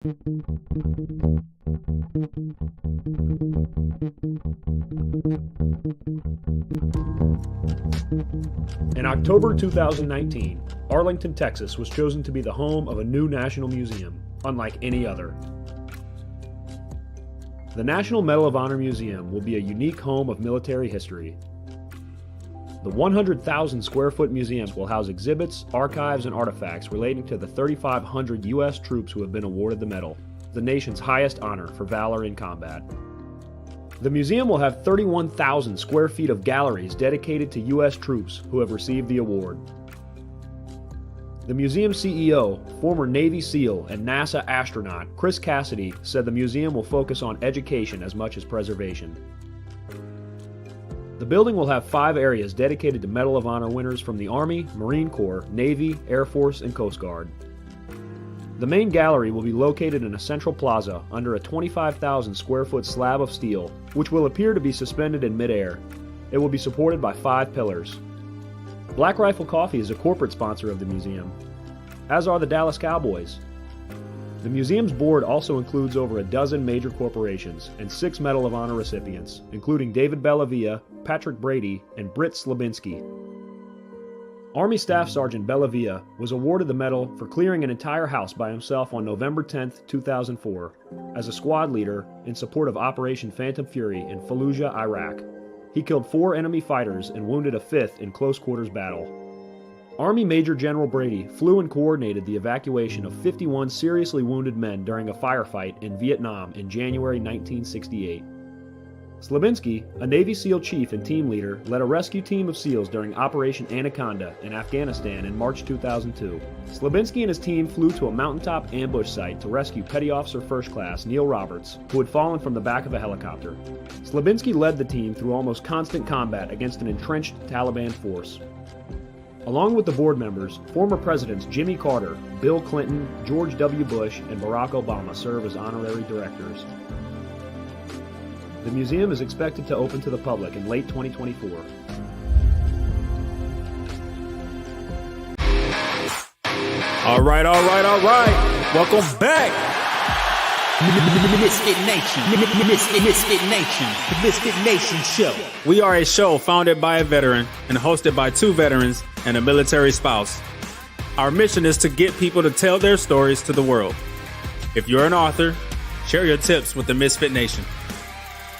In October 2019, Arlington, Texas was chosen to be the home of a new national museum, unlike any other. The National Medal of Honor Museum will be a unique home of military history. The 100,000 square foot museum will house exhibits, archives, and artifacts relating to the 3,500 U.S. troops who have been awarded the medal, the nation's highest honor for valor in combat. The museum will have 31,000 square feet of galleries dedicated to U.S. troops who have received the award. The museum CEO, former Navy SEAL and NASA astronaut Chris Cassidy, said the museum will focus on education as much as preservation. The building will have 5 areas dedicated to Medal of Honor winners from the Army, Marine Corps, Navy, Air Force, and Coast Guard. The main gallery will be located in a central plaza under a 25,000 square foot slab of steel, which will appear to be suspended in midair. It will be supported by 5 pillars. Black Rifle Coffee is a corporate sponsor of the museum, as are the Dallas Cowboys. The museum's board also includes over a dozen major corporations and 6 Medal of Honor recipients, including David Bellavia, Patrick Brady, and Britt Slabinski. Army Staff Sergeant Bellavia was awarded the medal for clearing an entire house by himself on November 10, 2004, as a squad leader in support of Operation Phantom Fury in Fallujah, Iraq. He killed 4 enemy fighters and wounded a 5th in close quarters battle. Army Major General Brady flew and coordinated the evacuation of 51 seriously wounded men during a firefight in Vietnam in January 1968. Slabinski, a Navy SEAL chief and team leader, led a rescue team of SEALs during Operation Anaconda in Afghanistan in March 2002. Slabinski and his team flew to a mountaintop ambush site to rescue Petty Officer First Class Neil Roberts, who had fallen from the back of a helicopter. Slabinski led the team through almost constant combat against an entrenched Taliban force. Along with the board members, former presidents Jimmy Carter, Bill Clinton, George W. Bush, and Barack Obama serve as honorary directors. The museum is expected to open to the public in late 2024. All right. Welcome back. Misfit Nation. The Misfit Nation Show. We are a show founded by a veteran and hosted by 2 veterans and a military spouse. Our mission is to get people to tell their stories to the world. If you're an author, share your tips with the Misfit Nation.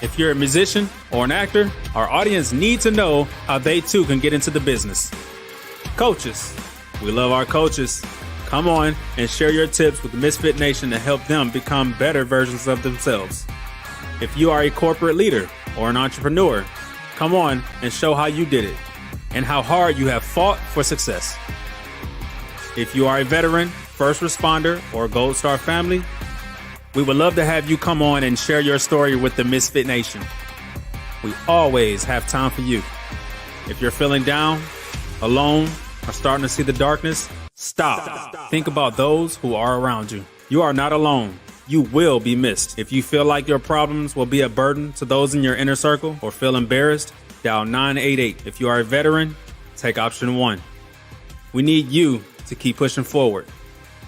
If you're a musician or an actor, our audience needs to know how they too can get into the business. Coaches, we love our coaches. Come on and share your tips with the Misfit Nation to help them become better versions of themselves. If you are a corporate leader or an entrepreneur, come on and show how you did it and how hard you have fought for success. If you are a veteran, first responder, or Gold Star family, we would love to have you come on and share your story with the Misfit Nation. We always have time for you. If you're feeling down, alone, or starting to see the darkness, stop. Think about those who are around you. You are not alone. You will be missed. If you feel like your problems will be a burden to those in your inner circle or feel embarrassed, dial 988. If you are a veteran, take option 1. We need you to keep pushing forward.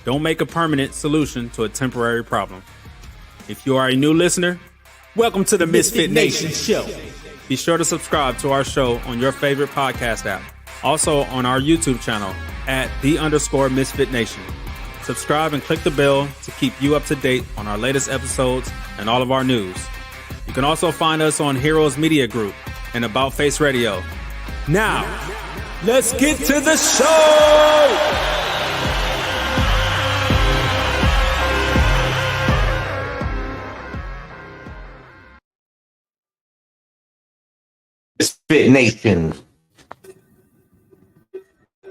Don't make a permanent solution to a temporary problem. If you are a new listener, welcome to the Misfit Nation Show. Be sure to subscribe to our show on your favorite podcast app. Also on our YouTube channel at @the_Misfit Nation. Subscribe and click the bell to keep you up to date on our latest episodes and all of our news. You can also find us on Heroes Media Group and About Face Radio. Now, let's get to the show! Misfit Nation.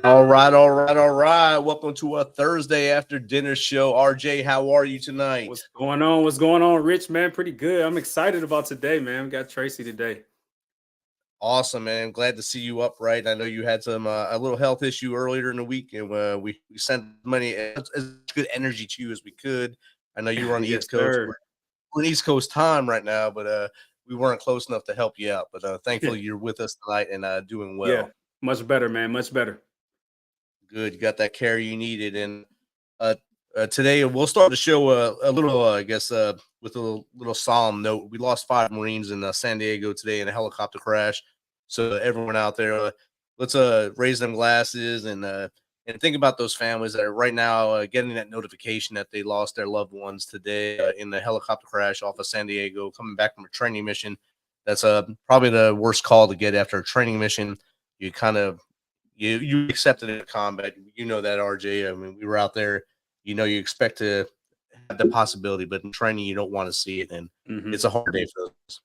All right. Welcome to a Thursday after dinner show. RJ, how are you tonight? What's going on, Rich, man? Pretty good. I'm excited about today, man. We got Tracy today. Awesome, man. Glad to see you upright. I know you had some a little health issue earlier in the week, and we sent money as good energy to you as we could. I know you were on the Yes, East Coast. sir. We're in East Coast time right now, but we weren't close enough to help you out. But thankfully, you're with us tonight and doing well. Yeah, much better, man. Much better. Good. You got that care you needed. And Today we'll start the show a little, I guess, with a little solemn note. We lost 5 Marines in San Diego today in a helicopter crash. So everyone out there, let's raise them glasses and think about those families that are right now getting that notification that they lost their loved ones today in the helicopter crash off of San Diego, coming back from a training mission. That's probably the worst call to get after a training mission. You kind of you accepted it in combat. You know that, RJ. I mean, we were out there. You know, you expect to have the possibility, but in training, you don't want to see it, and it's a hard day for us.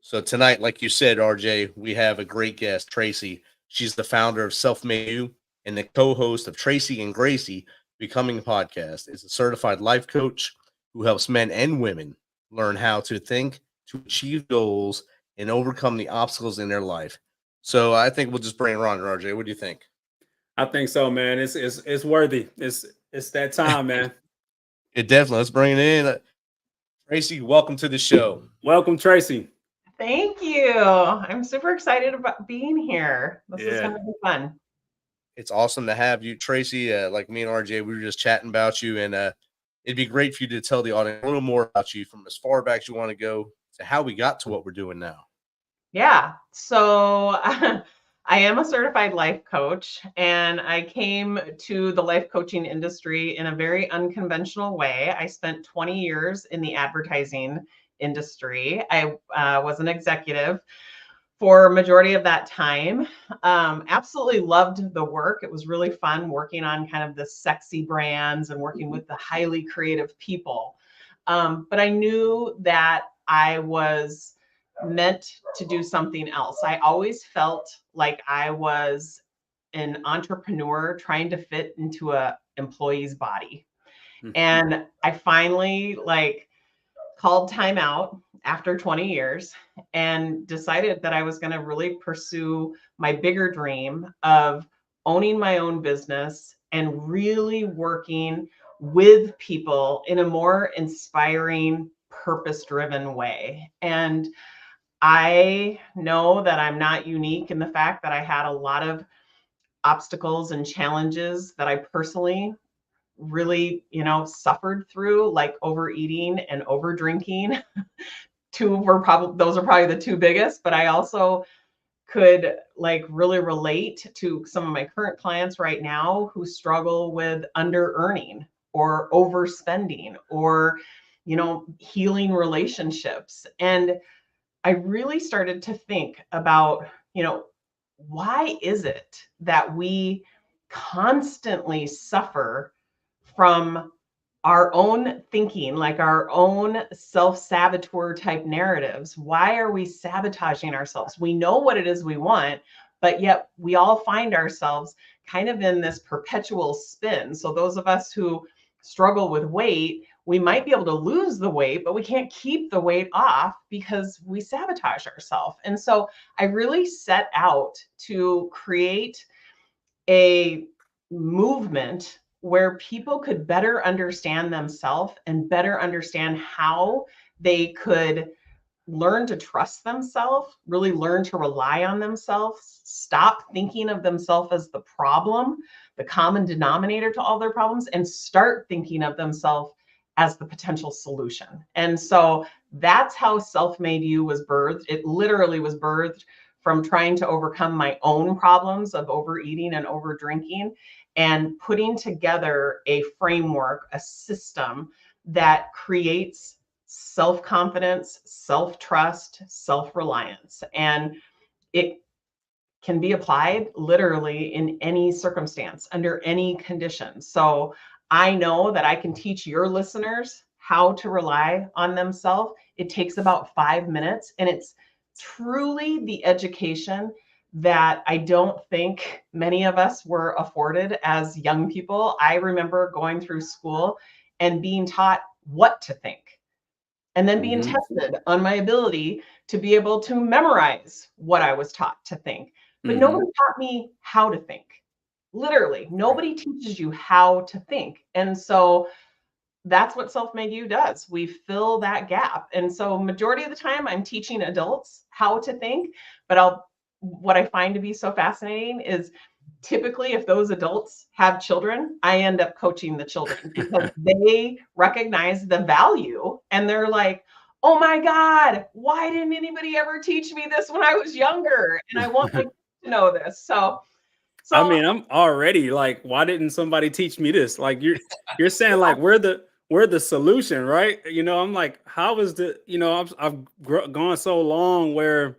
So tonight, like you said, RJ, we have a great guest, Tracy. She's the founder of Self-Made You and the co-host of Tracy and Gracie Becoming Podcast. Is a certified life coach who helps men and women learn how to think, to achieve goals, and overcome the obstacles in their life. So I think we'll just bring her on, RJ. What do you think? I think so, man. It's worthy. It's that time, man. It definitely. Let's bring it in. Tracy, welcome to the show. Welcome, Tracy. Thank you. I'm super excited about being here. This is going to be fun. It's awesome to have you, Tracy. Like me and RJ, we were just chatting about you, and it'd be great for you to tell the audience a little more about you, from as far back as you want to go to how we got to what we're doing now. Yeah. So I am a certified life coach, and I came to the life coaching industry in a very unconventional way. I spent 20 years in the advertising industry. I was an executive for a majority of that time. Absolutely loved the work. It was really fun working on kind of the sexy brands and working with the highly creative people. But I knew that I was meant to do something else. I always felt like I was an entrepreneur trying to fit into a employee's body. And I finally called time out after 20 years and decided that I was going to really pursue my bigger dream of owning my own business and really working with people in a more inspiring, purpose-driven way. And I know that I'm not unique in the fact that I had a lot of obstacles and challenges that I personally really, suffered through, like overeating and overdrinking. Those are probably the 2 biggest, but I also could really relate to some of my current clients right now who struggle with under earning or overspending or, healing relationships. And I really started to think about, why is it that we constantly suffer from our own thinking, like our own self-saboteur type narratives? Why are we sabotaging ourselves? We know what it is we want, but yet we all find ourselves kind of in this perpetual spin. So those of us who struggle with weight, we might be able to lose the weight, but we can't keep the weight off because we sabotage ourselves. And so I really set out to create a movement where people could better understand themselves and better understand how they could learn to trust themselves, really learn to rely on themselves, stop thinking of themselves as the problem, the common denominator to all their problems, and start thinking of themselves as the potential solution. And so that's how Self-Made You was birthed. It literally was birthed from trying to overcome my own problems of overeating and overdrinking, and putting together a framework, a system that creates self-confidence, self-trust, self-reliance. And it can be applied literally in any circumstance, under any condition. So I know that I can teach your listeners how to rely on themselves. It takes about 5 minutes, and it's truly the education that I don't think many of us were afforded as young people. I remember going through school and being taught what to think, and then being tested on my ability to be able to memorize what I was taught to think. But nobody taught me how to think. Literally, nobody teaches you how to think. And so that's what Self-Made You does. We fill that gap. And so majority of the time I'm teaching adults how to think, but what I find to be so fascinating is typically, if those adults have children, I end up coaching the children because they recognize the value and they're like, oh my God, why didn't anybody ever teach me this when I was younger? And I want my kids to know this. So I mean, I'm already like, why didn't somebody teach me this? Like you're saying like we're the solution, right? I'm like, how is I've gone so long where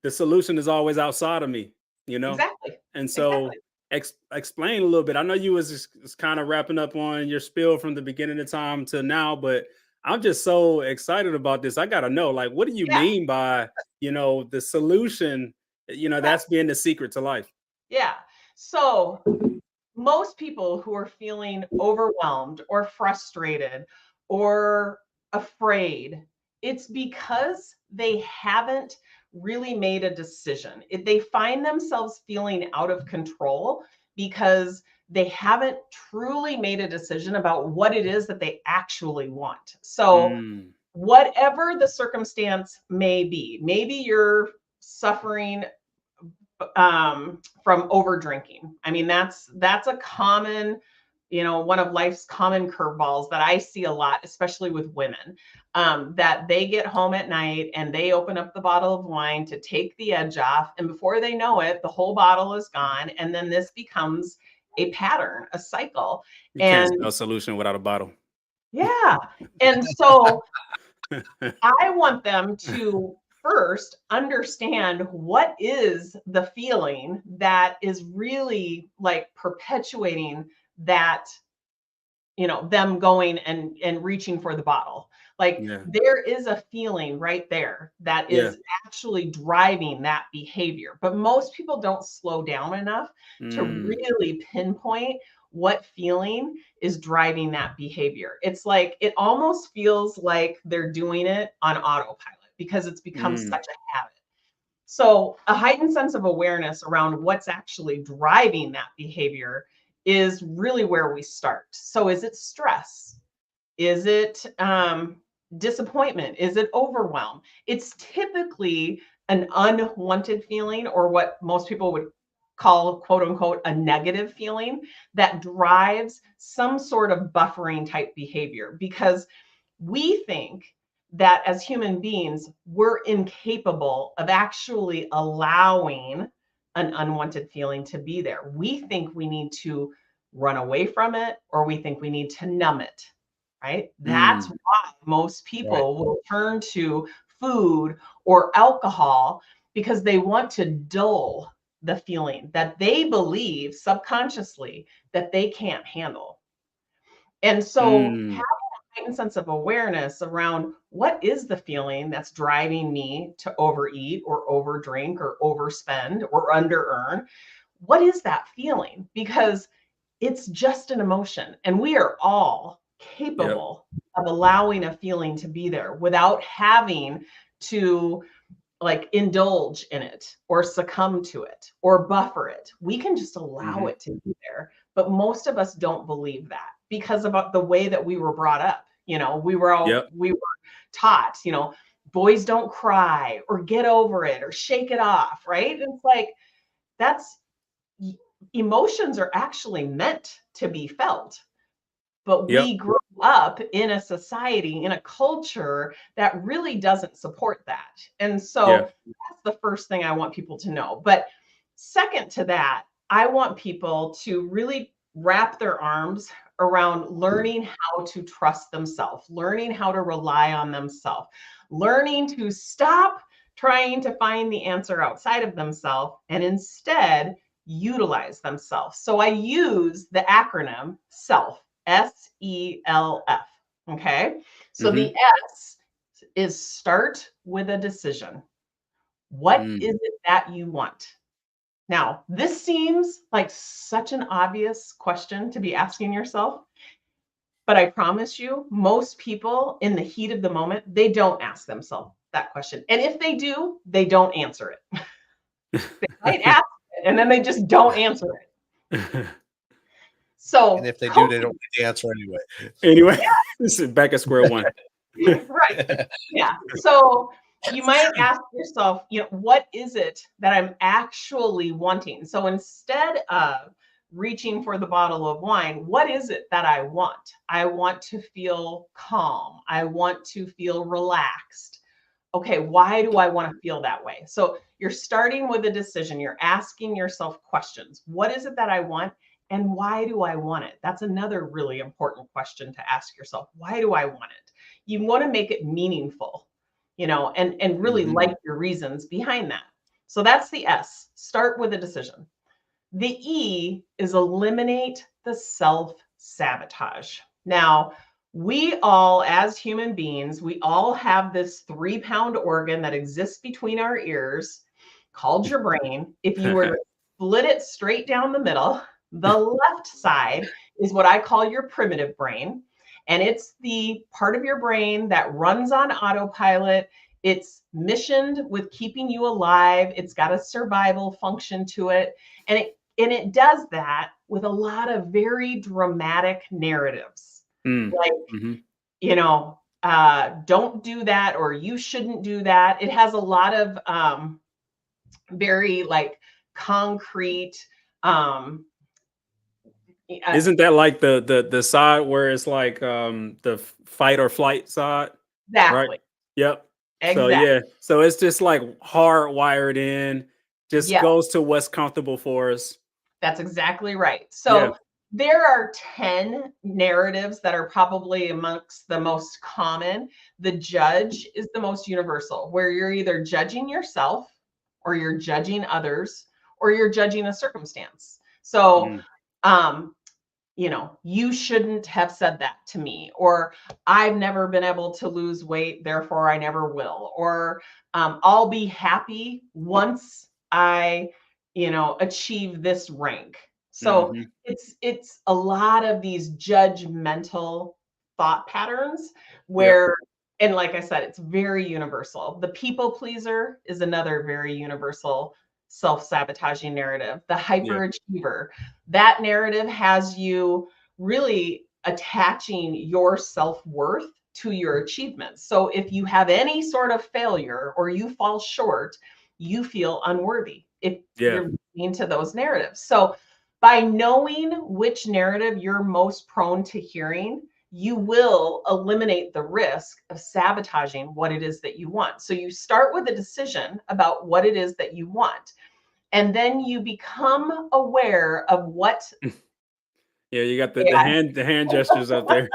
the solution is always outside of me, Exactly. And so explain a little bit. I know you was just kind of wrapping up on your spiel from the beginning of time to now, but I'm just so excited about this. I got to know, like, what do you mean by, the solution, that's being the secret to life? Yeah. So most people who are feeling overwhelmed or frustrated or afraid, it's because they haven't really made a decision. They find themselves feeling out of control because they haven't truly made a decision about what it is that they actually want. So whatever the circumstance may be, maybe you're suffering from over drinking. I mean, that's a common, one of life's common curveballs that I see a lot, especially with women, that they get home at night and they open up the bottle of wine to take the edge off. And before they know it, the whole bottle is gone. And then this becomes a pattern, a cycle. You can't spell solution without a bottle. Yeah. And so I want them to first understand what is the feeling that is really like perpetuating that, them going and reaching for the bottle. Like there is a feeling right there that is actually driving that behavior. But most people don't slow down enough to really pinpoint what feeling is driving that behavior. It's like, it almost feels like they're doing it on autopilot because it's become such a habit. So a heightened sense of awareness around what's actually driving that behavior is really where we start. So is it stress? Is it disappointment? Is it overwhelm? It's typically an unwanted feeling, or what most people would call, quote unquote, a negative feeling that drives some sort of buffering type behavior, because we think that as human beings, we're incapable of actually allowing an unwanted feeling to be there. We think we need to run away from it, or we think we need to numb it, right? That's why most people will turn to food or alcohol, because they want to dull the feeling that they believe subconsciously that they can't handle. And so having a heightened sense of awareness around what is the feeling that's driving me to overeat or overdrink or overspend or under-earn, what is that feeling? Because it's just an emotion, and we are all capable of allowing a feeling to be there without having to like indulge in it or succumb to it or buffer it. We can just allow it to be there. But most of us don't believe that because about the way that we were brought up. We were taught, boys don't cry or get over it or shake it off, right? And it's like, emotions are actually meant to be felt. But we grew up in a society, in a culture that really doesn't support that. And so that's the first thing I want people to know. But second to that, I want people to really wrap their arms around learning how to trust themselves, learning how to rely on themselves, learning to stop trying to find the answer outside of themselves and instead utilize themselves. So I use the acronym SELF. SELF. Okay. So the S is start with a decision. What is it that you want? Now, this seems like such an obvious question to be asking yourself, but I promise you, most people in the heat of the moment, they don't ask themselves that question. And if they do, they don't answer it. They might ask it, and then they just don't answer it. So, and if they do, they don't get the answer anyway. This is back at square one. Right. Yeah. So you might ask yourself, what is it that I'm actually wanting? So instead of reaching for the bottle of wine, what is it that I want? I want to feel calm. I want to feel relaxed. Okay, why do I want to feel that way? So you're starting with a decision. You're asking yourself questions. What is it that I want? And why do I want it? That's another really important question to ask yourself. Why do I want it? You want to make it meaningful, and really like your reasons behind that. So that's the S. Start with a decision. The E is eliminate the self-sabotage. Now, we all, as human beings, we all have this 3-pound organ that exists between our ears called your brain. If you were to split it straight down the middle, the left side is what I call your primitive brain. And it's the part of your brain that runs on autopilot. It's missioned with keeping you alive. It's got a survival function to it. And it does that with a lot of very dramatic narratives. Like, don't do that, or you shouldn't do that. It has a lot of very like concrete. Isn't that like the side where it's like the fight or flight side? Exactly. Right? Yep. Exactly. So yeah. So it's just like hardwired in, just Yes. goes to what's comfortable for us. That's exactly right. So there are 10 narratives that are probably amongst the most common. The judge is the most universal, where you're either judging yourself, or you're judging others, or you're judging a circumstance. So, you shouldn't have said that to me, or I've never been able to lose weight, therefore I never will, or I'll be happy once I, achieve this rank. So it's a lot of these judgmental thought patterns where, and like I said, it's very universal. The people pleaser is another very universal self-sabotaging narrative. The hyperachiever, that narrative has you really attaching your self-worth to your achievements. So if you have any sort of failure or you fall short, you feel unworthy if you're listening to those narratives. So by knowing which narrative you're most prone to hearing, you will eliminate the risk of sabotaging what it is that you want. So you start with a decision about what it is that you want, and then you become aware of what. Yeah, you got the hand gestures up there.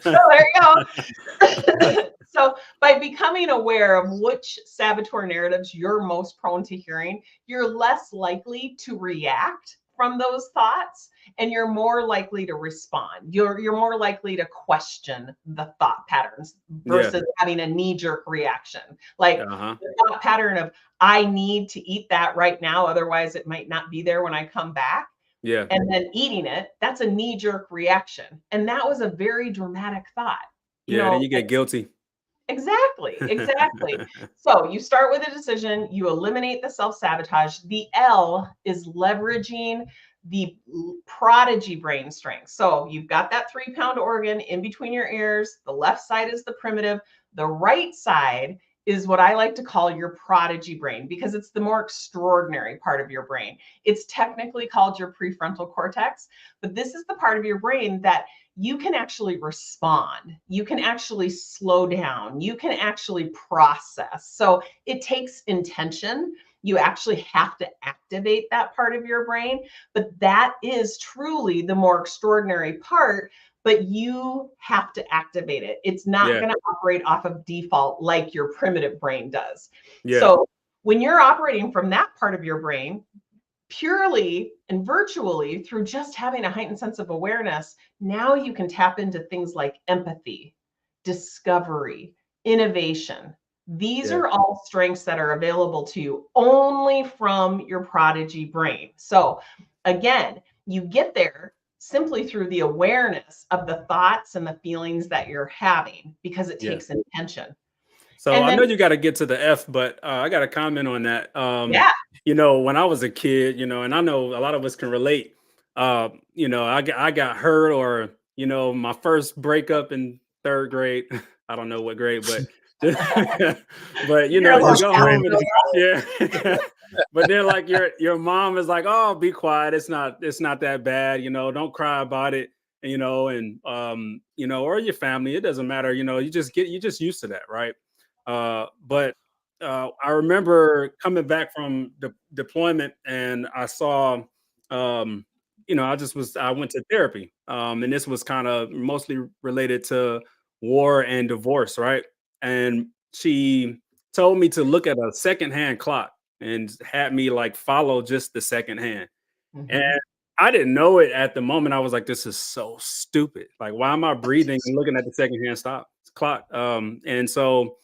So there you go. So by becoming aware of which saboteur narratives you're most prone to hearing, you're less likely to react from those thoughts, and you're more likely to respond. You're more likely to question the thought patterns versus having a knee-jerk reaction. Like the thought pattern of, I need to eat that right now, otherwise it might not be there when I come back. Yeah. And then eating it, that's a knee-jerk reaction. And that was a very dramatic thought. Then you get guilty. Exactly. So you start with a decision, you eliminate the self-sabotage. The L is leveraging the prodigy brain strength. So you've got that 3-pound organ in between your ears. The left side is the primitive. The right side is what I like to call your prodigy brain, because it's the more extraordinary part of your brain. It's technically called your prefrontal cortex, but this is the part of your brain that you can actually respond. You can actually slow down. You can actually process. So it takes intention. You actually have to activate that part of your brain, but that is truly the more extraordinary part. But you have to activate it. It's not going to operate off of default like your primitive brain does. So when you're operating from that part of your brain, purely and virtually through just having a heightened sense of awareness, now you can tap into things like empathy, discovery, innovation. These are all strengths that are available to you only from your prodigy brain. So again, you get there simply through the awareness of the thoughts and the feelings that you're having, because it takes intention. So I know you got to get to the F, but I got a comment on that. When I was a kid, and I know a lot of us can relate, I got hurt, or, my first breakup in 3rd grade, I don't know what grade, but But you You're know, you go allowed. home and yeah. But then like your mom is like, oh, be quiet. It's not that bad, you know, don't cry about it, you know, and you know, or your family, it doesn't matter, you know, you just used to that, right? But I remember coming back from deployment and I saw you know, I went to therapy. And this was kind of mostly related to war and divorce, right? And she told me to look at a secondhand clock and had me like follow just the second hand. And Mhm. I didn't know it at the moment. I was like, this is so stupid. Like, why am I breathing and looking at the secondhand clock? And so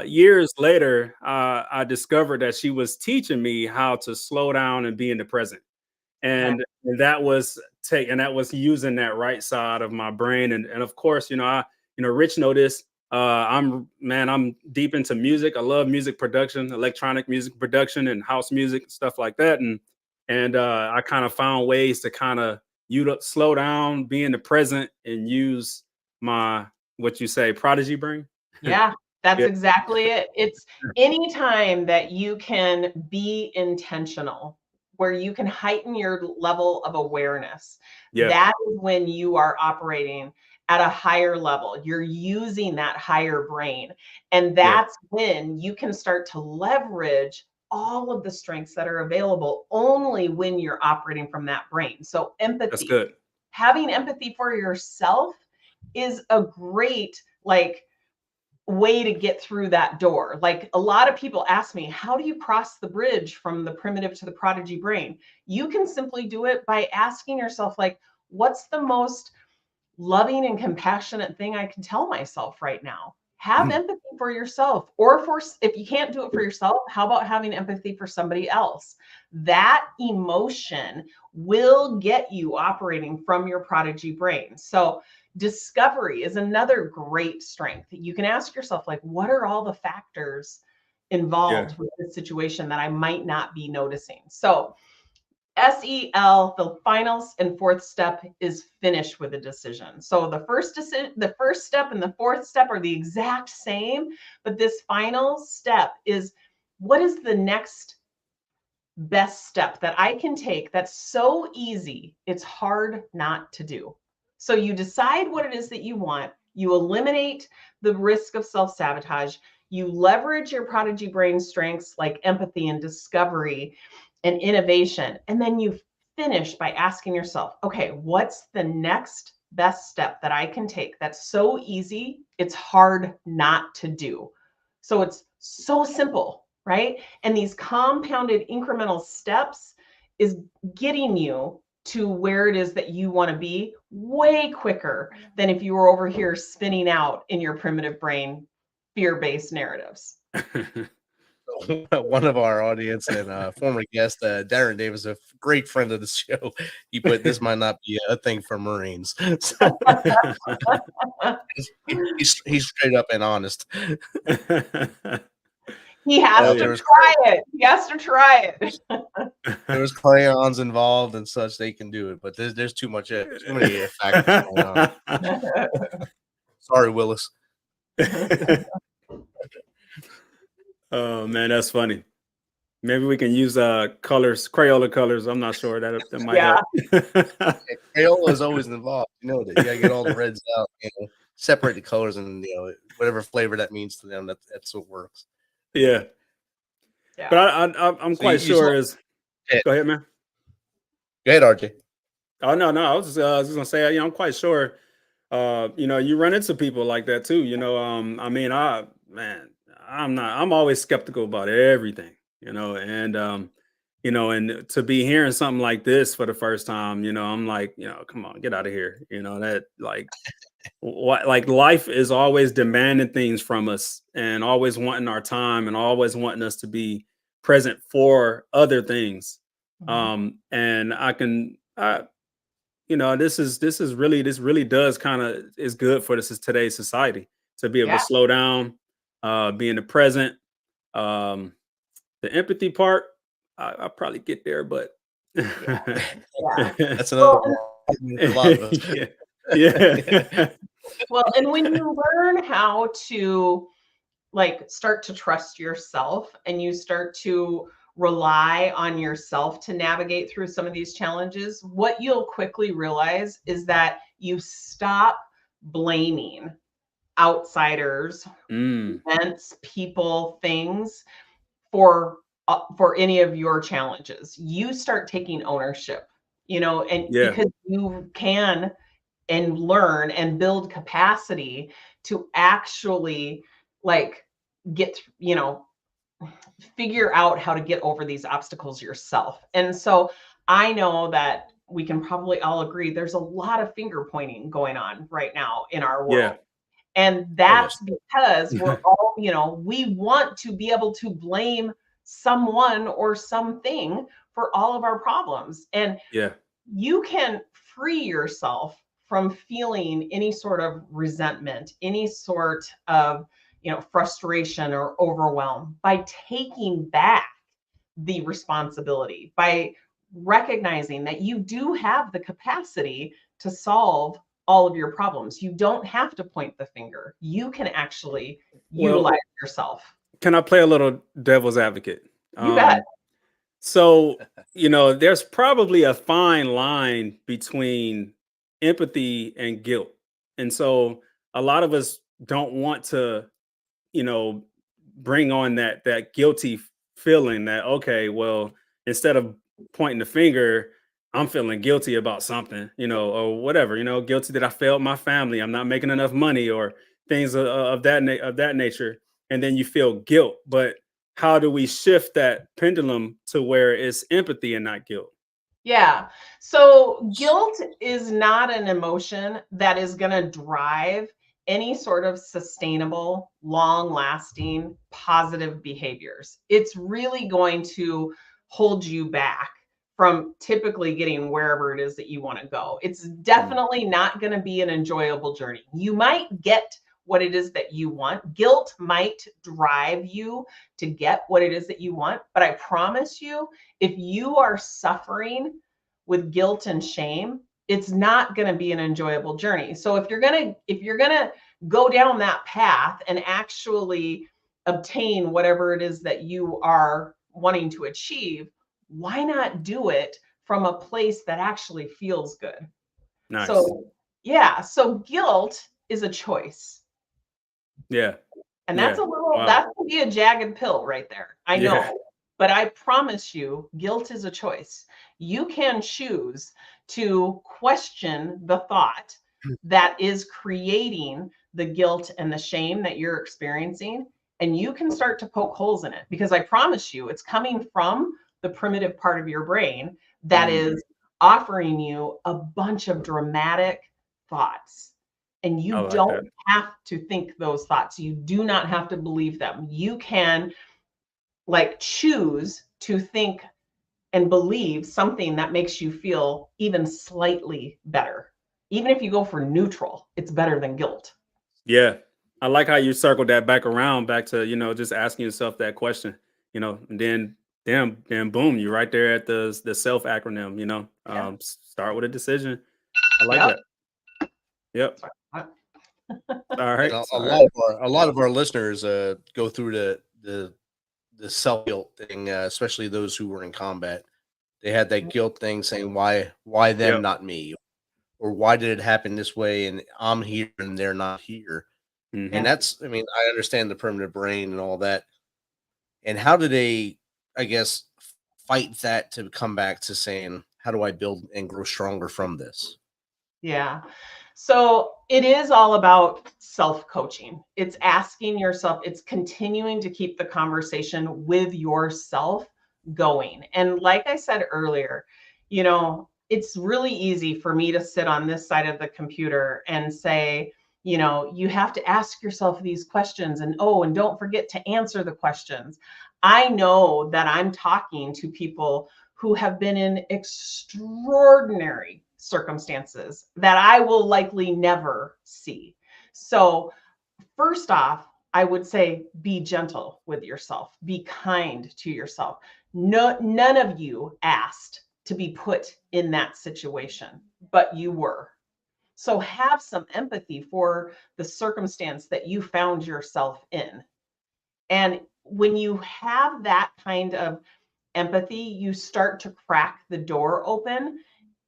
years later, I discovered that she was teaching me how to slow down and be in the present. Okay. And that was using that right side of my brain. And of course, you know, Rich know this. I'm deep into music. I love music production, electronic music production and house music, stuff like that. And I kind of found ways to kind of slow down, be in the present, and use my what you say, prodigy brain. Yeah, that's Yeah. exactly it. It's any time that you can be intentional, where you can heighten your level of awareness. Yeah. That is when you are operating at a higher level. You're using that higher brain. And Yeah. that's when you can start to leverage all of the strengths that are available only when you're operating from that brain. So That's empathy, good. having empathy for yourself is a great like way to get through that door. Like a lot of people ask me, how do you cross the bridge from the primitive to the prodigy brain? You can simply do it by asking yourself, like, what's the most loving and compassionate thing I can tell myself right now? Have empathy for yourself. Or if you can't do it for yourself, how about having empathy for somebody else? That emotion will get you operating from your prodigy brain. So discovery is another great strength. You can ask yourself, like, what are all the factors involved with this situation that I might not be noticing? So SEL, the final and fourth step is finish with a decision. So the first step and the fourth step are the exact same, but this final step is, what is the next best step that I can take that's so easy, it's hard not to do? So you decide what it is that you want, you eliminate the risk of self-sabotage, you leverage your prodigy brain strengths like empathy and discovery and innovation, and then you finish by asking yourself, okay, what's the next best step that I can take that's so easy, it's hard not to do? So it's so simple, right? And these compounded incremental steps is getting you to where it is that you want to be way quicker than if you were over here spinning out in your primitive brain fear-based narratives. One of our audience and former guest, Darren Davis, a great friend of the show, he put, this might not be a thing for Marines. So, he's straight up and honest. He has to try it. He has to try it. There's crayons involved and such, they can do it, but there's too many factors going on. Sorry, Willis. Oh man, that's funny. Maybe we can use colors, Crayola colors. I'm not sure that might help. Crayola is always involved. You know that you gotta get all the reds out, separate the colors, and whatever flavor that means to them, that's what works. Yeah. But I'm quite sure is. Go ahead, man. Go ahead, RJ. Oh no, I was just gonna say, I'm quite sure. You run into people like that too. I'm always skeptical about everything. And and to be hearing something like this for the first time, I'm like, come on, get out of here. That like. Like life is always demanding things from us and always wanting our time and always wanting us to be present for other things. And this really does kind of is good for today's society to be able to slow down, be in the present. The empathy part, I'll probably get there, but that's another a lot of us. Yeah. Well, and when you learn how to like start to trust yourself and you start to rely on yourself to navigate through some of these challenges, what you'll quickly realize is that you stop blaming outsiders, events, people, things for any of your challenges. You start taking ownership, and because you can and learn and build capacity to actually like get, figure out how to get over these obstacles yourself. And so I know that we can probably all agree there's a lot of finger pointing going on right now in our world. And that's because we're all, we want to be able to blame someone or something for all of our problems. And you can free yourself from feeling any sort of resentment, any sort of, frustration or overwhelm by taking back the responsibility, by recognizing that you do have the capacity to solve all of your problems. You don't have to point the finger. You can actually utilize yourself. Can I play a little devil's advocate? You bet. So, there's probably a fine line between empathy and guilt. And so a lot of us don't want to, bring on that guilty feeling that, okay, well, instead of pointing the finger, I'm feeling guilty about something, or whatever, guilty that I failed my family, I'm not making enough money, or things of that nature. And then you feel guilt. But how do we shift that pendulum to where it's empathy and not guilt? Yeah. So guilt is not an emotion that is going to drive any sort of sustainable, long-lasting, positive behaviors. It's really going to hold you back from typically getting wherever it is that you want to go. It's definitely not going to be an enjoyable journey. You might get what it is that you want. Guilt might drive you to get what it is that you want. But I promise you, if you are suffering with guilt and shame, it's not going to be an enjoyable journey. So if you're going to go down that path and actually obtain whatever it is that you are wanting to achieve, why not do it from a place that actually feels good? Nice. So guilt is a choice. Yeah. And that's that can be a jagged pill right there. I know. But I promise you, guilt is a choice. You can choose to question the thought that is creating the guilt and the shame that you're experiencing. And you can start to poke holes in it, because I promise you, it's coming from the primitive part of your brain that is offering you a bunch of dramatic thoughts. And you don't have to think those thoughts. You do not have to believe them. You can choose to think and believe something that makes you feel even slightly better. Even if you go for neutral, it's better than guilt. Yeah. I like how you circled that back to, just asking yourself that question, and then boom, you're right there at the self acronym, start with a decision. I like that. Yep. All right. A lot of our listeners go through the self guilt thing, especially those who were in combat. They had that guilt thing saying, why them, not me? Or why did it happen this way? And I'm here and they're not here. Mm-hmm. And I understand the primitive brain and all that. And how do they, I guess, fight that to come back to saying, how do I build and grow stronger from this? Yeah. So it is all about self-coaching. It's asking yourself, it's continuing to keep the conversation with yourself going. And like I said earlier, it's really easy for me to sit on this side of the computer and say, you have to ask yourself these questions, and don't forget to answer the questions. I know that I'm talking to people who have been in extraordinary circumstances that I will likely never see. So first off, I would say be gentle with yourself, be kind to yourself. None of you asked to be put in that situation, but you were. So have some empathy for the circumstance that you found yourself in. And when you have that kind of empathy, you start to crack the door open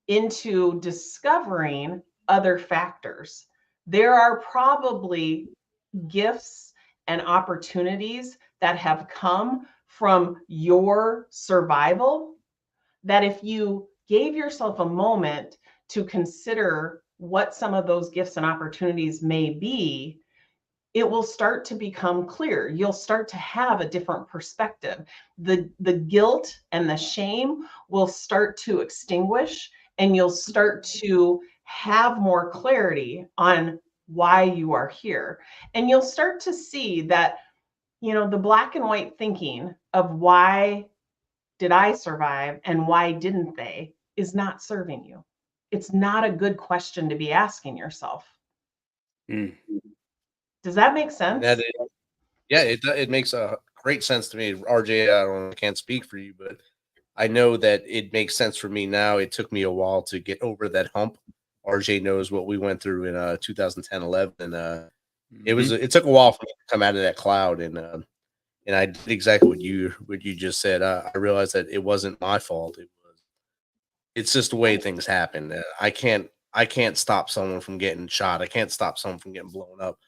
into discovering other factors. There are probably gifts and opportunities that have come from your survival that if you gave yourself a moment to consider what some of those gifts and opportunities may be, it will start to become clear. You'll start to have a different perspective. The guilt and the shame will start to extinguish, and you'll start to have more clarity on why you are here. And you'll start to see that, the black and white thinking of why did I survive and why didn't they is not serving you. It's not a good question to be asking yourself. Mm. Does that make And sense? that is, yeah, it makes a great sense to me. RJ, I can't speak for you, but I know that it makes sense for me now. It took me a while to get over that hump. RJ knows what we went through in 2010, 11, and it took a while for me to come out of that cloud, and I did exactly what you just said. I realized that it wasn't my fault. It's just the way things happen. I can't stop someone from getting shot. I can't stop someone from getting blown up.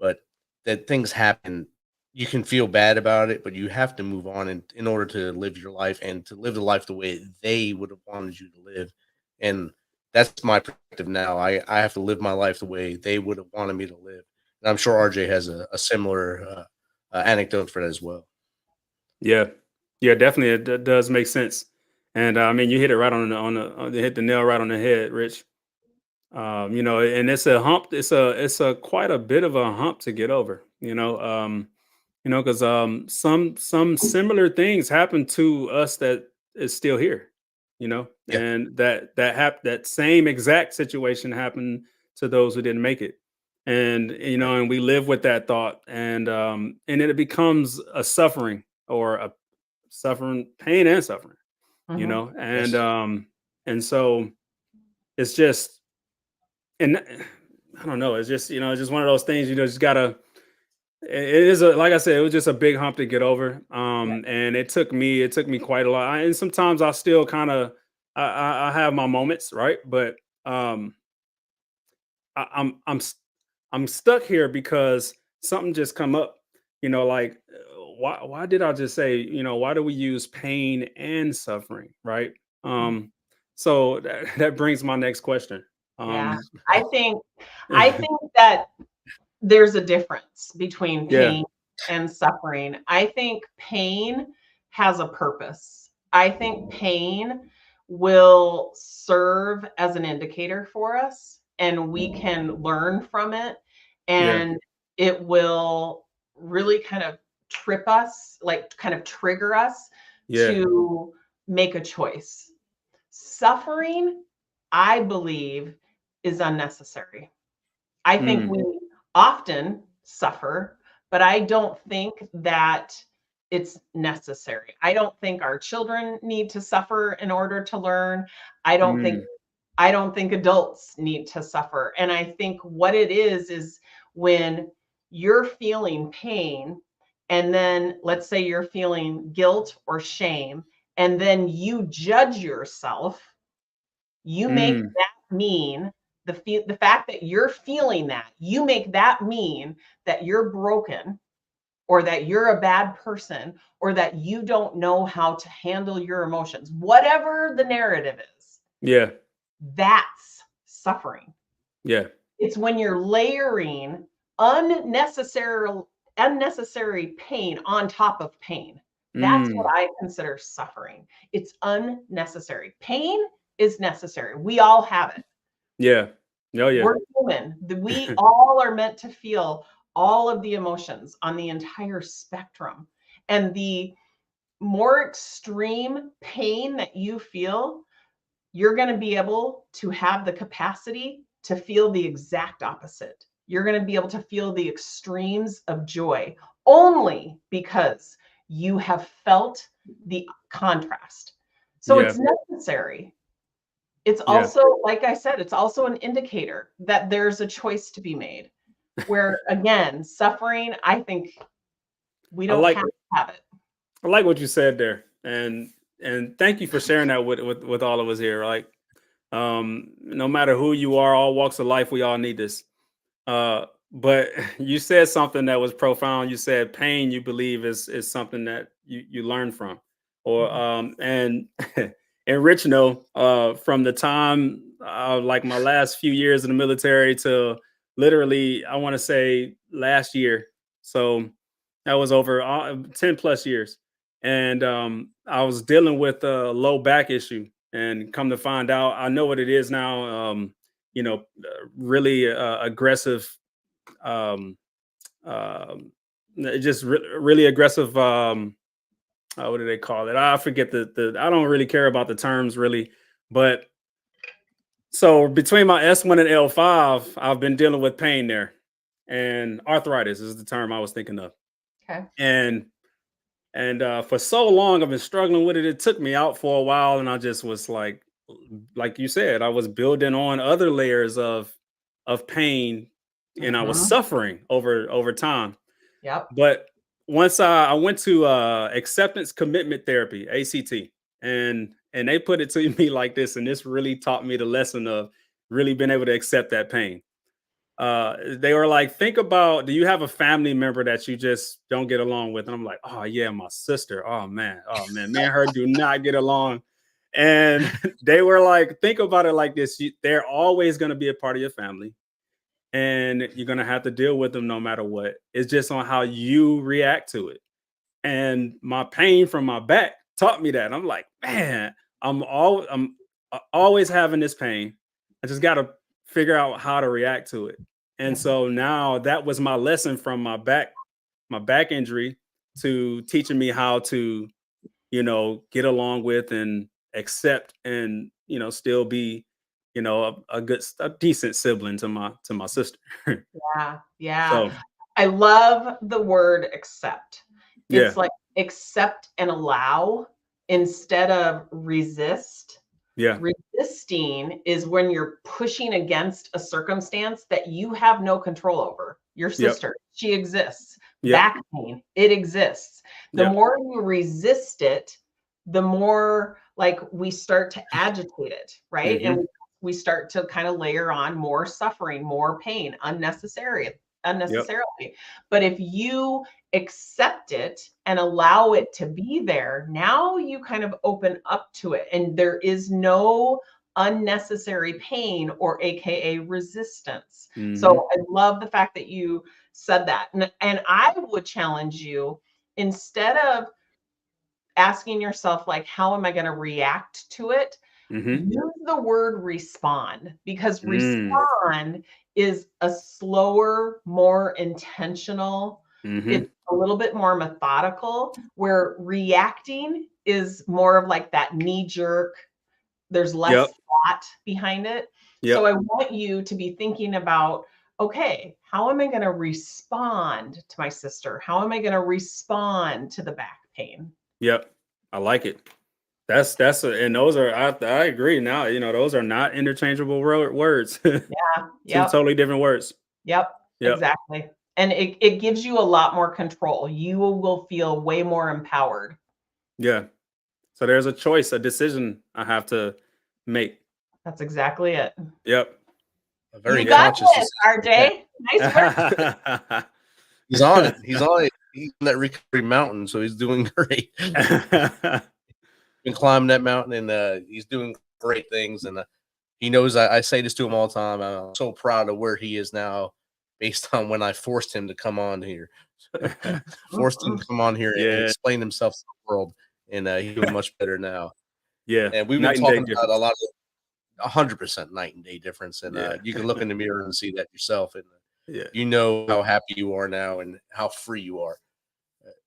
But that things happen, you can feel bad about it, but you have to move on in order to live your life and to live the life the way they would have wanted you to live. And that's my perspective now. I have to live my life the way they would have wanted me to live. And I'm sure RJ has a similar anecdote for that as well. Yeah, definitely. It does make sense. And I mean, you hit it right you hit the nail right on the head, Rich. And it's a hump. It's a quite a bit of a hump to get over. Because some similar things happen to us that is still here. Yeah. And that same exact situation happened to those who didn't make it. And and we live with that thought, and it becomes a suffering or a suffering, pain and suffering. Mhm. And Yes. and so it's just, and I don't know, it's just it's just one of those things, just gotta, it is like I said, it was just a big hump to get over. And it took me quite a lot. And sometimes I still kind of, I have my moments, right? But I, I'm I'm s- I'm stuck here because something just come up. Like, why did I just say, why do we use pain and suffering, right? So that brings my next question. Yeah. Um, I think I think that there's a difference between yeah, pain and suffering. I think pain has a purpose. I think pain will serve as an indicator for us, and we can learn from it, yeah, and it will really kind of trip us, like kind of trigger us yeah, to make a choice. Suffering, I believe, is unnecessary. I think mm, we often suffer, but I don't think that it's necessary. I don't think our children need to suffer in order to learn. I don't think mm, I don't think adults need to suffer. And I think what it is when you're feeling pain, and then let's say you're feeling guilt or shame, and then you judge yourself, you make mm, that mean the fact that you're feeling that, you make that mean that you're broken, or that you're a bad person, or that you don't know how to handle your emotions. Whatever the narrative is, yeah, that's suffering. yeah, It's when you're layering unnecessary unnecessary pain on top of pain. That's what mm, I consider suffering. It's unnecessary. Pain is necessary. We all have it. yeah, oh yeah, We're human. We all are meant to feel all of the emotions on the entire spectrum. And the more extreme pain that you feel, you're going to be able to have the capacity to feel the exact opposite. You're going to be able to feel the extremes of joy only because you have felt the contrast. So yeah, it's necessary. It's yeah, also, like I said, it's also an indicator that there's a choice to be made. Where again, suffering, I think We don't have to have it. I like what you said there, and thank you for sharing that with all of us here. Like, no matter who you are, all walks of life, we all need this. But you said something that was profound. You said pain, you believe is something that you learn from, or and and Rich from the time like my last few years in the military to literally, I want to say last year. So that was over 10 plus years. And I was dealing with a low back issue, and come to find out, I know what it is now. Really aggressive, just really aggressive. What do they call it? I forget I don't really care about the terms really, but so between my S1 and L5, I've been dealing with pain there, and arthritis is the term I was thinking of. Okay. And for so long, I've been struggling with it. It took me out for a while, and I just was like you said, I was building on other layers of pain, and I was suffering over time. Yep. But once I went to acceptance commitment therapy, ACT, and they put it to me like this, and this really taught me the lesson of really being able to accept that pain. They were like, think about, do you have a family member that you just don't get along with? And I'm like, oh yeah, my sister. Oh man, me and her do not get along. And they were like, think about it like this. They're always going to be a part of your family, and you're going to have to deal with them no matter what. It's just on how you react to it. And my pain from my back taught me that. I'm like, man, I'm always having this pain. I just got to figure out how to react to it. And so now that was my lesson from my back injury, to teaching me how to, get along with and accept, and, still be, a decent sibling to my sister. Yeah. So, I love the word accept. It's yeah. like accept and allow instead of resist. Yeah. Resisting is when you're pushing against a circumstance that you have no control over. Your sister, she exists. Back pain, it exists. The more you resist it, the more like we start to agitate it, right? And we start to kind of layer on more suffering, more pain, unnecessarily. But if you accept it and allow it to be there, now you kind of open up to it, and there is no unnecessary pain, or AKA resistance. So I love the fact that you said that. And I would challenge you, instead of asking yourself, like, how am I going to react to it? Use the word respond, because respond is a slower, more intentional, it's a little bit more methodical, where reacting is more of like that knee jerk. There's less thought behind it. So I want you to be thinking about, okay, how am I going to respond to my sister? How am I going to respond to the back pain? Yep. I like it. And those are, I agree now, those are not interchangeable words. Two totally different words. Yep. Exactly. And it gives you a lot more control. You will feel way more empowered. Yeah. So there's a choice, a decision I have to make. That's exactly it. Yep. A very you got conscious this, RJ. Nice work. He's on it. He's on that recovery mountain, so he's doing great. Been climbing that mountain, and he's doing great things. And he knows I say this to him all the time. I'm so proud of where he is now, based on when I forced him to come on here. Forced him to come on here and explain himself to the world, and he's doing much better now. Yeah, and we've been talking about a lot of 100% night and day difference, and you can look in the mirror and see that yourself, and you know how happy you are now and how free you are.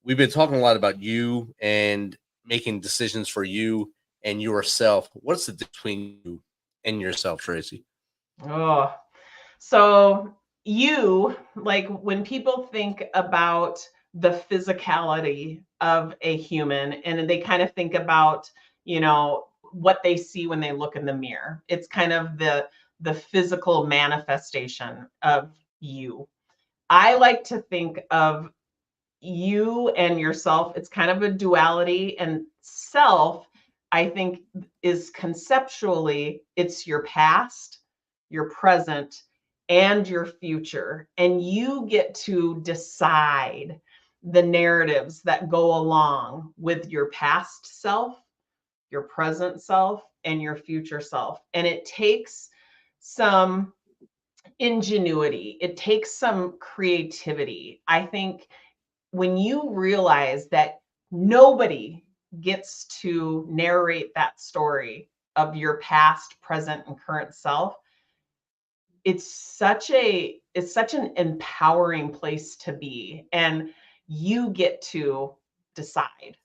We've been talking a lot about you and making decisions for you and yourself. What's the difference between you and yourself, Tracy? Oh, so you, like, when people think about the physicality of a human, and they kind of think about, what they see when they look in the mirror, it's kind of the physical manifestation of you. I like to think of you and yourself, it's kind of a duality, and self, I think, is conceptually, it's your past, your present, and your future. And you get to decide the narratives that go along with your past self, your present self, and your future self. And it takes some ingenuity, it takes some creativity. I think when you realize that nobody gets to narrate that story of your past, present, and current self, it's such an empowering place to be. And you get to decide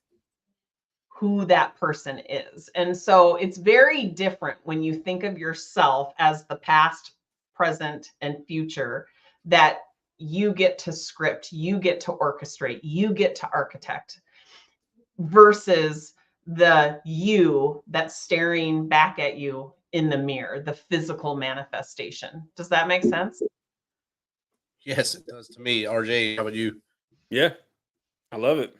who that person is. And so it's very different when you think of yourself as the past, present, and future, that you get to script, you get to orchestrate, you get to architect, versus the you that's staring back at you in the mirror, the physical manifestation. Does that make sense? Yes, it does to me. RJ, how about you? Yeah, I love it.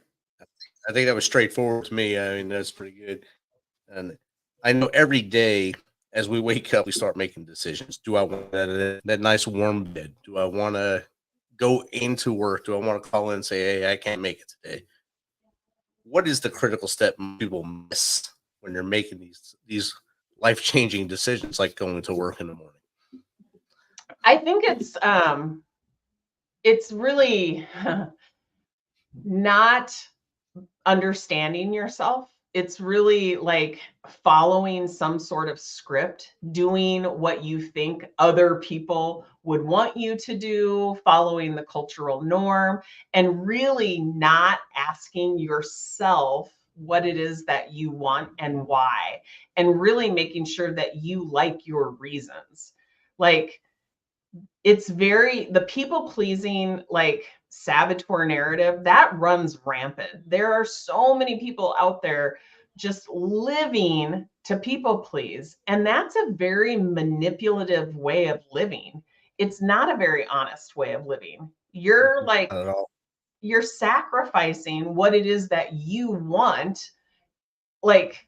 I think that was straightforward to me. I mean, that's pretty good. And I know every day as we wake up, we start making decisions. Do I want that nice warm bed? Do I want to go into work? Do I want to call in and say, hey, I can't make it today? What is the critical step people miss when they're making these life-changing decisions, like going to work in the morning? I think it's really not understanding yourself. It's really like following some sort of script, doing what you think other people would want you to do, following the cultural norm, and really not asking yourself what it is that you want and why, and really making sure that you like your reasons. Like, it's the people pleasing, like, saboteur narrative that runs rampant. There are so many people out there just living to people please, and that's a very manipulative way of living. It's not a very honest way of living. You're like, Not at all. you're sacrificing what it is that you want, like,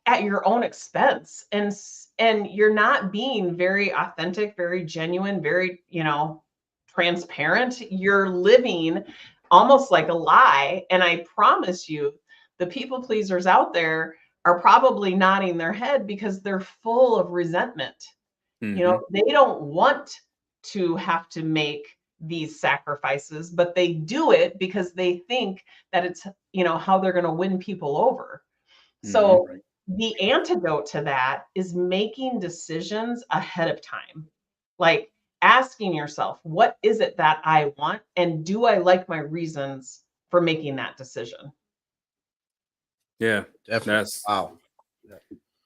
at your own expense, and you're not being very authentic, very genuine, very, transparent. You're living almost like a lie. And I promise you, the people pleasers out there are probably nodding their head because they're full of resentment. They don't want to have to make these sacrifices, but they do it because they think that it's, how they're going to win people over. So the antidote to that is making decisions ahead of time. Like, asking yourself, what is it that I want? And do I like my reasons for making that decision? Yeah, Definitely. Wow.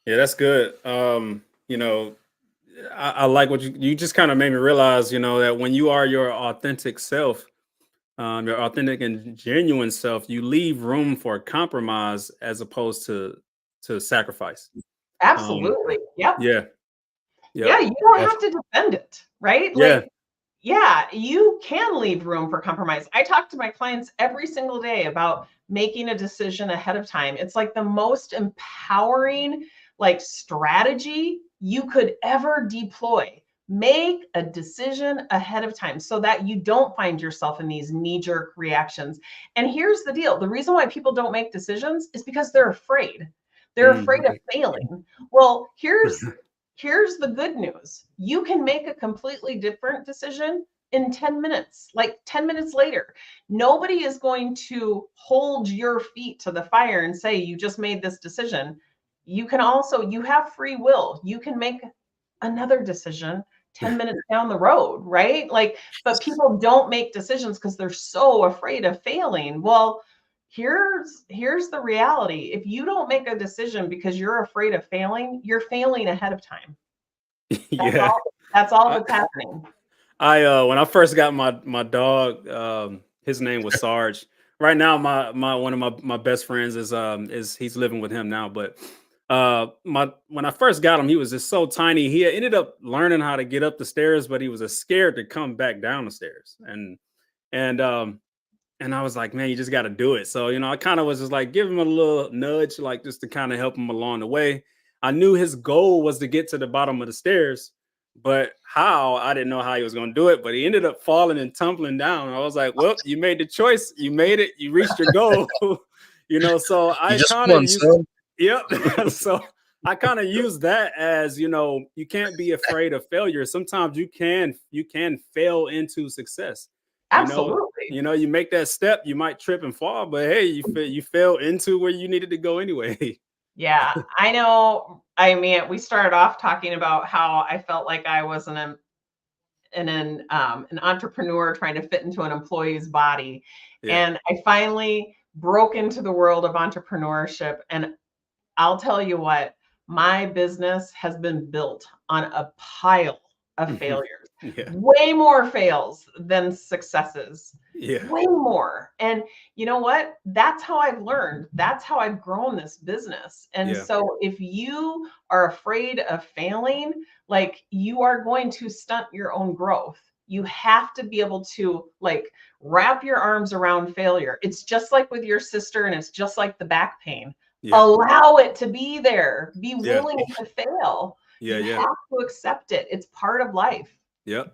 Yeah, that's good. I like what you just kind of made me realize, that when you are your authentic self, your authentic and genuine self, you leave room for compromise as opposed to sacrifice. Absolutely. Yep. Yeah. Yeah, you don't have to defend it, right? Yeah. Like, yeah, you can leave room for compromise. I talk to my clients every single day about making a decision ahead of time. It's like the most empowering, like, strategy you could ever deploy. Make a decision ahead of time so that you don't find yourself in these knee-jerk reactions. And here's the deal. The reason why people don't make decisions is because they're afraid. They're afraid of failing. Well, here's the good news. You can make a completely different decision in 10 minutes, like 10 minutes later. Nobody is going to hold your feet to the fire and say, you just made this decision. You have free will. You can make another decision 10 minutes down the road, right? Like, but people don't make decisions because they're so afraid of failing. Well, here's the reality. If you don't make a decision because you're afraid of failing, you're failing ahead of time. That's all that's happening. When I first got my dog, his name was Sarge. Right now, my one of my best friends is he's living with him now. But when I first got him, he was just so tiny. He ended up learning how to get up the stairs, but he was scared to come back down the stairs. And And I was like, man, you just got to do it. So, I kind of was just like, give him a little nudge, like just to kind of help him along the way. I knew his goal was to get to the bottom of the stairs, but how, I didn't know how he was going to do it, but he ended up falling and tumbling down. I was like, well, you made the choice. You made it. You reached your goal. So I kind of used, yep. So I kind of use that as, you can't be afraid of failure. Sometimes you can fail into success. Absolutely. You make that step, you might trip and fall, but hey, you fell into where you needed to go anyway. Yeah, I know. I mean, we started off talking about how I felt like I was an entrepreneur trying to fit into an employee's body. Yeah. And I finally broke into the world of entrepreneurship. And I'll tell you what, my business has been built on a pile of failures. Yeah. Way more fails than successes. Yeah. Way more. And you know what? That's how I've learned. That's how I've grown this business. And so if you are afraid of failing, like, you are going to stunt your own growth. You have to be able to, like, wrap your arms around failure. It's just like with your sister, and it's just like the back pain. Yeah. Allow it to be there. Be willing to fail. You have to accept it. It's part of life. Yep.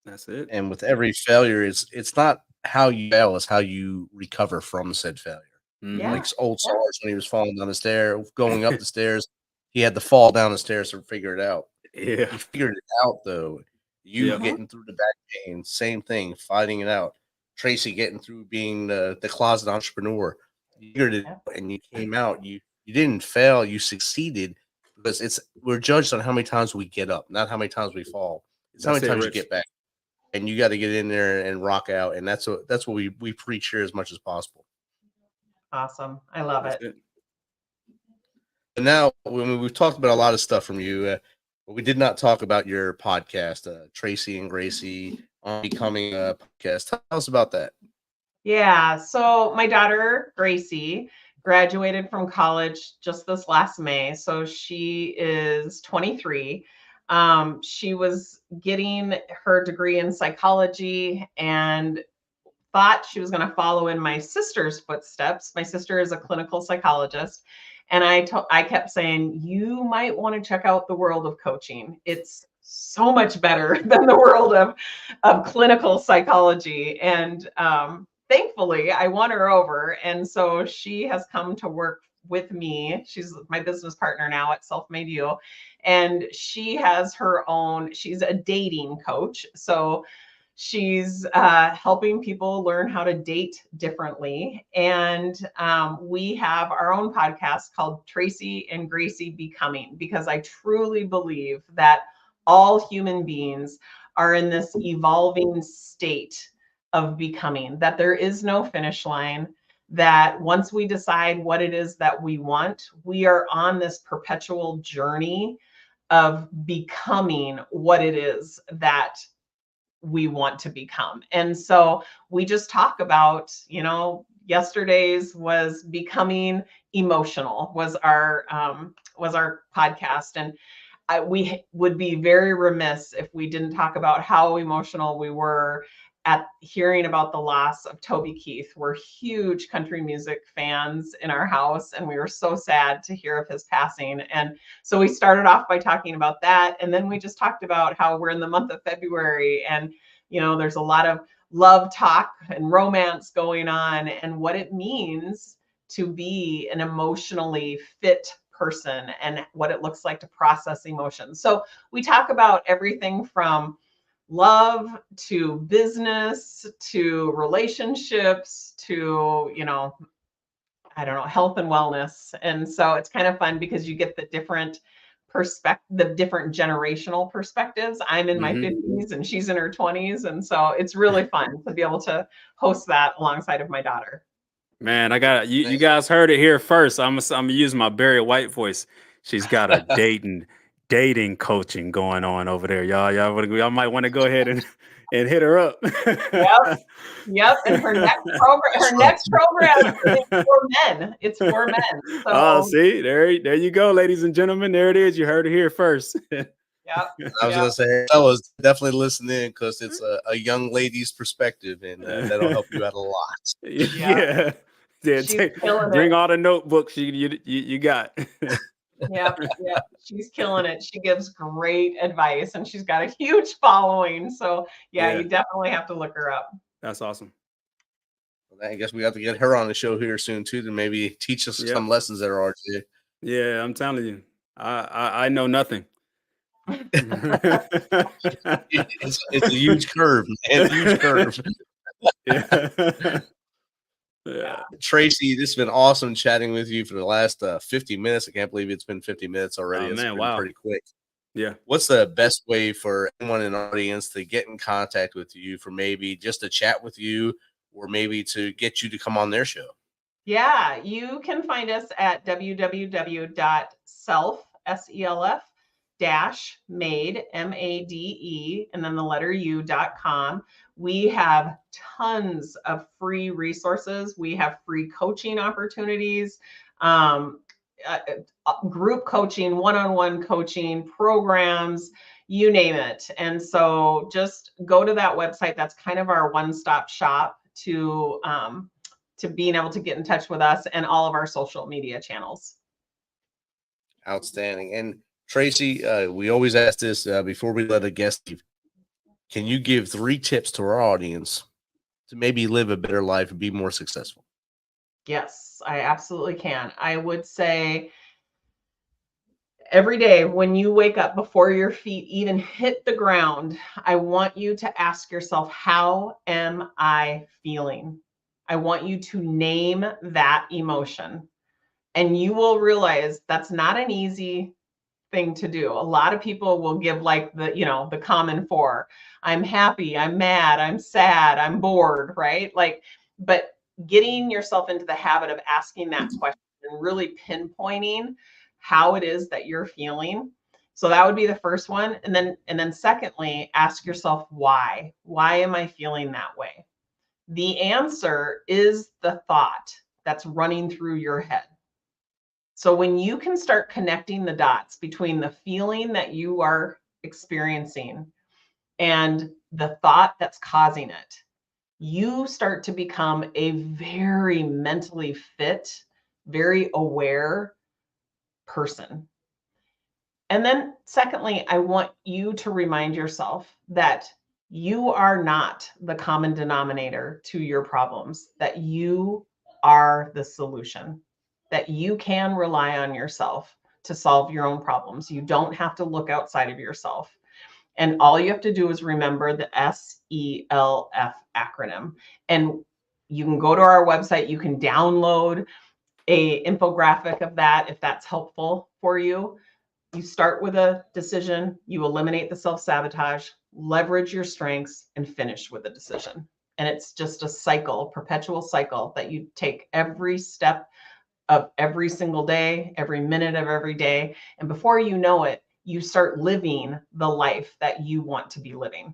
That's it. And with every failure, it's not how you fail, it's how you recover from said failure. Yeah. Like old Sarge, when he was falling down the stairs, going up the stairs, he had to fall down the stairs to figure it out. Yeah. He figured it out, though. You getting through the back pain, same thing, fighting it out. Tracy getting through being the closet entrepreneur. You figured it out and you came out. You didn't fail, you succeeded, because we're judged on how many times we get up, not how many times we fall. It's how many times you get back, and you got to get in there and rock out. And that's what we preach here as much as possible. Awesome. I love it. And now, when we've talked about a lot of stuff from you, but we did not talk about your podcast, Tracy and Gracie Becoming a Podcast. Tell us about that. Yeah. So my daughter, Gracie, graduated from college just this last May. So she is 23. She was getting her degree in psychology and thought she was going to follow in my sister's footsteps. My sister is a clinical psychologist. And I kept saying, you might want to check out the world of coaching. It's so much better than the world of clinical psychology. And thankfully, I won her over. And so she has come to work with me. She's my business partner now at Self-Made You. And she has her own, she's a dating coach. So she's helping people learn how to date differently. And we have our own podcast called Tracy and Gracie Becoming, because I truly believe that all human beings are in this evolving state of becoming, that there is no finish line, that once we decide what it is that we want, we are on this perpetual journey of becoming what it is that we want to become. And so we just talk about, yesterday's was becoming emotional was our podcast. And we would be very remiss if we didn't talk about how emotional we were at hearing about the loss of Toby Keith. We're huge country music fans in our house, and we were so sad to hear of his passing. And so we started off by talking about that. And then we just talked about how we're in the month of February, and, there's a lot of love talk and romance going on, and what it means to be an emotionally fit person and what it looks like to process emotions. So we talk about everything from love to business to relationships to, health and wellness. And so it's kind of fun because you get the different different generational perspectives. I'm in my 50s and she's in her 20s. And so it's really fun to be able to host that alongside of my daughter. Man, I got you guys heard it here first. I'm gonna use my Barry White voice. She's got a dating coaching going on over there. Y'all might want to go ahead and hit her up. Yep. And her next program is for men. It's for men. So. Oh, see, there you go, ladies and gentlemen. There it is. You heard it here first. Yep. I was gonna say, fellas, definitely listen in because it's a young lady's perspective, and that'll help you out a lot. Yeah. She's killing Bring it. all the notebooks you got. Yep. She's killing it. She gives great advice, and she's got a huge following. So yeah, you definitely have to look her up. That's awesome. Well, I guess we have to get her on the show here soon too, to maybe teach us some lessons that are RJ. Yeah, I'm telling you, I know nothing. It's a huge curve, man. Huge curve. Yeah. Tracy, this has been awesome chatting with you for the last 50 minutes. I can't believe it's been 50 minutes already. It's been pretty quick. Yeah. What's the best way for anyone in the audience to get in contact with you, for maybe just to chat with you, or maybe to get you to come on their show? Yeah, you can find us at www.self-made, M-A-D-E, and then the letter U.com. We have tons of free resources. We have free coaching opportunities, group coaching, one-on-one coaching, programs, you name it. And so just go to that website. That's kind of our one-stop shop to being able to get in touch with us and all of our social media channels. Outstanding. And Tracy, we always ask this before we let a guest leave. Can you give 3 tips to our audience to maybe live a better life and be more successful? Yes, I absolutely can. I would say every day when you wake up, before your feet even hit the ground, I want you to ask yourself, how am I feeling? I want you to name that emotion, and you will realize that's not an easy thing to do. A lot of people will give like the common 4. I'm happy, I'm mad, I'm sad, I'm bored, right? But getting yourself into the habit of asking that question and really pinpointing how it is that you're feeling. So that would be the first one. And then secondly, ask yourself why. Why am I feeling that way? The answer is the thought that's running through your head. So when you can start connecting the dots between the feeling that you are experiencing and the thought that's causing it, you start to become a very mentally fit, very aware person. And then secondly, I want you to remind yourself that you are not the common denominator to your problems, that you are the solution, that you can rely on yourself to solve your own problems. You don't have to look outside of yourself. And all you have to do is remember the SELF acronym. And you can go to our website, you can download an infographic of that if that's helpful for you. You start with a decision, you eliminate the self-sabotage, leverage your strengths, and finish with a decision. And it's just a cycle, perpetual cycle that you take every step of every single day, every minute of every day. And before you know it, you start living the life that you want to be living.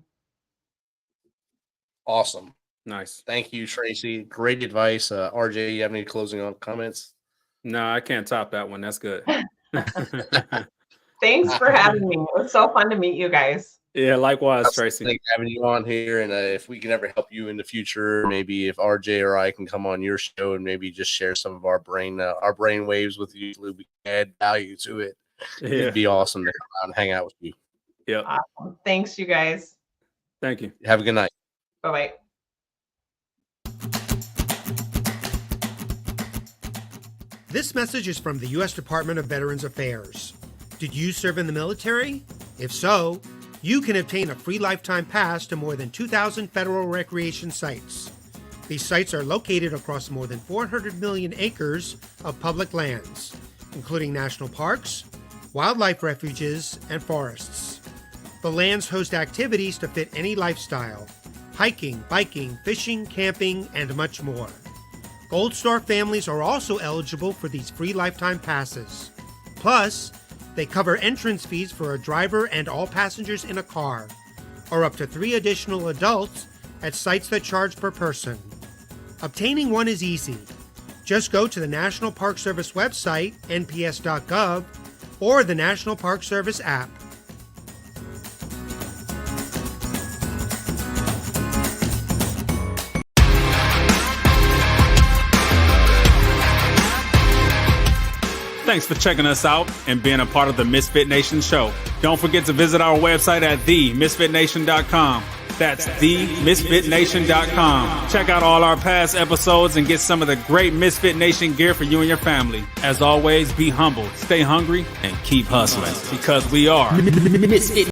Awesome. Nice. Thank you, Tracy. Great advice. RJ, you have any closing comments? No, I can't top that one. That's good. Thanks for having me. It was so fun to meet you guys. Yeah, likewise, Tracy. Thanks for having you on here. And if we can ever help you in the future, maybe if RJ or I can come on your show and maybe just share some of our brain waves with you, we can add value to it. Yeah. It'd be awesome to come out and hang out with you. Yeah. Awesome. Thanks, you guys. Thank you. Have a good night. Bye-bye. This message is from the U.S. Department of Veterans Affairs. Did you serve in the military? If so, you can obtain a free lifetime pass to more than 2,000 federal recreation sites. These sites are located across more than 400 million acres of public lands, including national parks, wildlife refuges, and forests. The lands host activities to fit any lifestyle: hiking, biking, fishing, camping, and much more. Gold Star families are also eligible for these free lifetime passes. Plus, they cover entrance fees for a driver and all passengers in a car, or up to 3 additional adults at sites that charge per person. Obtaining one is easy. Just go to the National Park Service website, nps.gov, or the National Park Service app. Thanks for checking us out and being a part of the Misfit Nation show. Don't forget to visit our website at themisfitnation.com. That's themisfitnation.com. Check out all our past episodes and get some of the great Misfit Nation gear for you and your family. As always, be humble, stay hungry, and keep hustling because we are Misfit